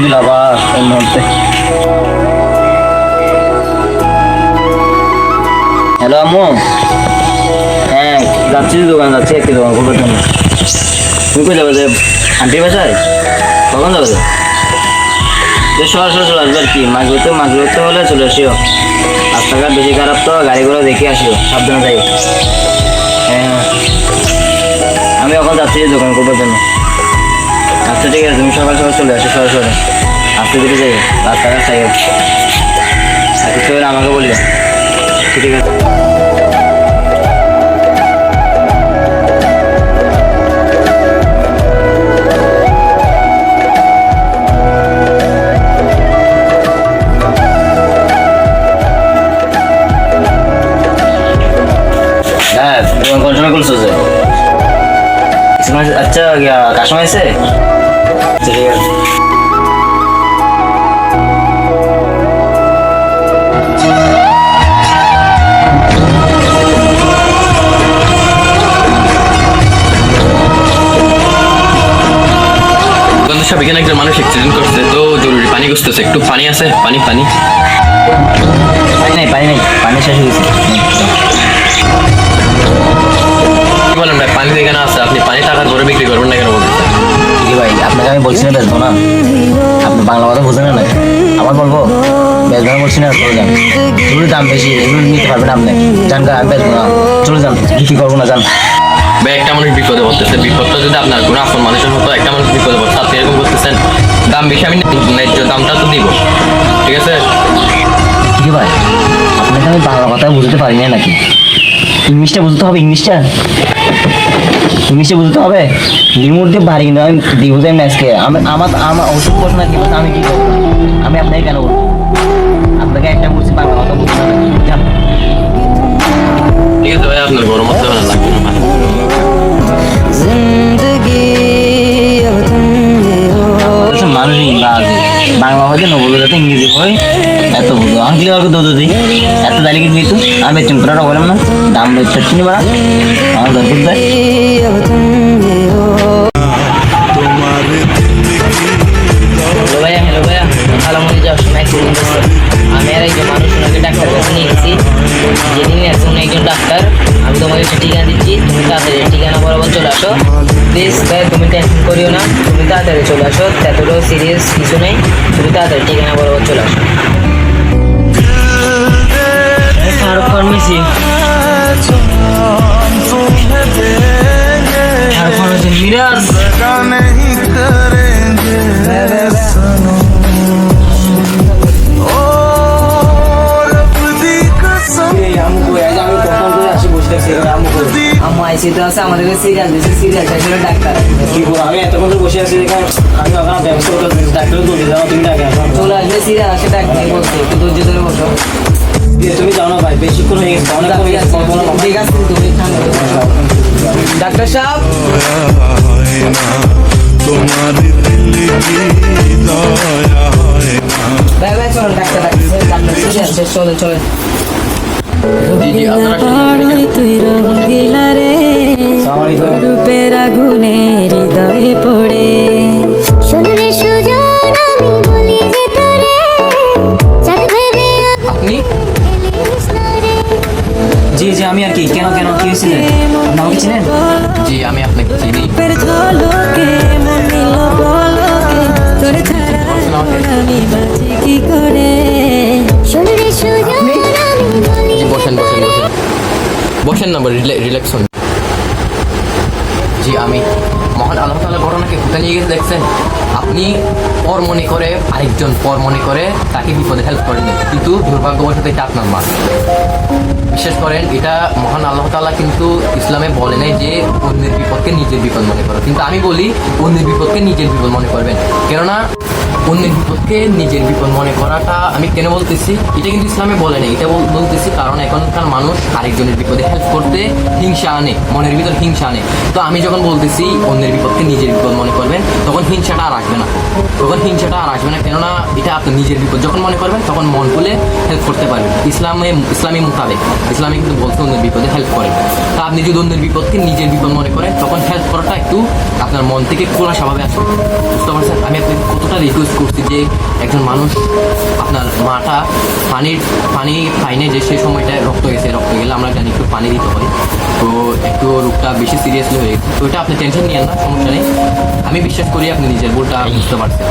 দিল আবার এই মুহূর্তে। হ্যালো আম্মু, হ্যাঁ যাচ্ছি দোকান, যাচ্ছি একটি দোকান করবার জন্য। তুমি কই যাবে? যে আন্টির বাসায় কখন যাবে? যে সরাসরি চলে আসবে আর কি, মাগরুতে হলে চলে আসিও। রাস্তাঘাট বেশি খারাপ তো, গাড়ি ঘোড়া দেখে আসিও, সাবধানে যাই। হ্যাঁ আমি এখন যাচ্ছি দোকান করবার জন্য। আচ্ছা ঠিক আছে, তুমি সকাল সকাল চলে আসো সরাসরি, আসতে দিকে যাই, রাস্তাঘাট চাই আর কিছু হলে আমাকে বললে। ঠিক আছে। হ্যাঁ কোন সময় করছো? যে আচ্ছা কাস্টমার আছে, ঠিক আছে। সব এখানে একজন মানুষ অ্যাক্সিডেন্ট করছে, তো জরুরি পানি খুঁজতেছে। একটু পানি আছে? পানি পানি পানি নেই, পানি শেষ হয়ে গেছে। কি বলেন ভাই? পানি তো এখানে আছে, আপনি পানি টাকার করে বিক্রি করবেন না কেন বলতেছেন? কি ভাই, আপনাকে আমি বলছি না বেচবো না, আপনি বাংলা কথা বোঝেন না, আমার বলবো বেচবো না বলছি না। চলে যান, এগুলোর দাম বেশি, এগুলো নিতে পারবেন আপনি। যান, আমি বেচবো না, চলে যান, বিক্রি করবো না, যান। ভাই একটা মানুষ বিপদে পড়তেছে, বিপদটা যদি আপনার কোনো আপন মানুষের হতো, একটা মানুষ বিপদে পড়ছে, আপনি এরকম করতেছেন। দাম বেশি, আমি ন্যায্য দামটা তো দিব, ঠিক আছে? কি ভাই, আপনাকে আমি বাংলা কথা বুঝতে পারি না নাকি? ইংলিশটা বুঝতে হবে, ইংলিশটা বুঝতে হবে। রিমোট দিয়ে বাড়ি কিন্তু আমি দিব যাই না আজকে। আমার ওষুধ বসে না, কি বলছে, আমি কি করবো? আমি আপনাকে কেন বলবো? আপনাকে একটা বলছি বাংলা কথা বুঝতে হবে, যান। ঠিক আছে ভাই, আপনার গরম মতো লাগবে না। মানুষ বাংলা হয়তো নবল যাতে ইংরেজি হয়, এত বুঝো আমি দৌড় দিই, এত দাঁড়ি কিন্তু দিত আমি চিন্তাটা বললাম না, দাম বেচছি না বাড়া, আমার দরকার দেয়। হ্যালো ভাইয়া, আলমদি যাওয়ার সময় অ্যাক্সিডেন্ট হয়েছে। আমি আর একজন মানুষ ওনাকে ডাক্তার কাছে নিয়ে গেছি, যিনি আছে উনি একজন ডাক্তার। আমি তোমাকে একটা ঠিকানা দিচ্ছি, তুমি তাড়াতাড়ি ঠিকানা বরাবর চলে আসো প্লিজ। ভাই তুমি টেনশন করিও না, তুমি তাড়াতাড়ি চলে আসো, এতটাও সিরিয়াস কিছু নেই, তুমি তাড়াতাড়ি ঠিকানা বরাবর চলে আসো। শাহরুখ খান মিছি, মিরাজ আমাদের সিরিয়াল দিয়েছে, সিরিয়াল শেষে ডাক্তার কি বলো, আমি এতক্ষণ বসে আছি, আমি ওখানে ব্যবস্থা করতে ডাক্তার চলে যাও, তুমি ডাকে চলে আসবে, সিরিয়াল আসে ডাক্তার বলছে, একটু ধৈর্য ধরে বসো। তুমি জানো ভাই বেশিক্ষণ হয়ে গেছে, ঠিক আছে তুমি ডাক্তার সাহেব। ভাই ভাই চলো, ডাক্তার চলে চলে। তুই রঙিলা রে রূপের আগুনে হৃদয়ে পড়ে, শুনলে সুজন আমি বলি যে তোরে চাঁদ ভেবে আপনি? জি জি আমি আর কি, কেন কেন কি হয়েছিল, আমাকে চিনেন? জি আমি আপনাকে চিনি। ঝলকে মন নিল বলকে, তোরে ছাড়া আমি বাঁচি কি করে, শুনলে সুজন আমি বলি জি বসেন বসেন বসেন বসেন না, রিল্যাক্স হন। জি আমি মহান আল্লাহ তাআলা ঘটনাকে কোথায় নিয়ে গেছে দেখছেন? আপনি পর মনে করে, আরেকজন পর মনে করে তাকে বিপদে হেল্প করেন, কিন্তু দুর্ভাগ্যবশত এটা আপনার মা। বিশেষ করেন, এটা মহান আল্লাহ তাআলা কিন্তু ইসলামে বলে নাই যে অন্যের বিপদকে নিজের বিপদ মনে করো, কিন্তু আমি বলি অন্যের বিপদকে নিজের বিপদ মনে করবেন। কেননা অন্যের বিপদকে নিজের বিপদ মনে করাটা আমি কেন বলতেছি, এটা কিন্তু ইসলামে বলে নাই, এটা বলতেছি কারণ এখনকার মানুষ আরেকজনের বিপদে হেল্প করতে হিংসা আনে, মনের ভিতর হিংসা আনে। তো আমি যখন বলতেছি অন্যের বিপদকে নিজের বিপদ মনে করবেন, তখন হিংসাটা আর আসবে না, কেননা এটা আপনি নিজের বিপদ যখন মনে করবেন তখন মন খুলে হেল্প করতে পারবেন। ইসলামী মোতাবেক ইসলামে কিন্তু বলছে অন্যের বিপদে হেল্প করেন। তা আপনি যদি অন্যের বিপদকে নিজের বিপদ মনে করেন, তখন হেল্প করাটা একটু আপনার মন থেকে খোলাসাভাবে আসবে, বুঝতে পারছেন? আমি আপনাকে কতটা রিকোয়েস্ট করছি যে একজন মানুষ আপনার মাটা পানি খাইনে যে সেই সময়টায় রক্ত গেলে আমরা জানি একটু পানি দিতে হয়, তো একটু রোগটা বেশি সিরিয়াসলি হয়ে গেছে। তো এটা আপনি টেনশন নিয়েন না, সমস্যা নেই। আমি বিশ্বাস করি আপনি নিজের ভুলটা বুঝতে পারছেন।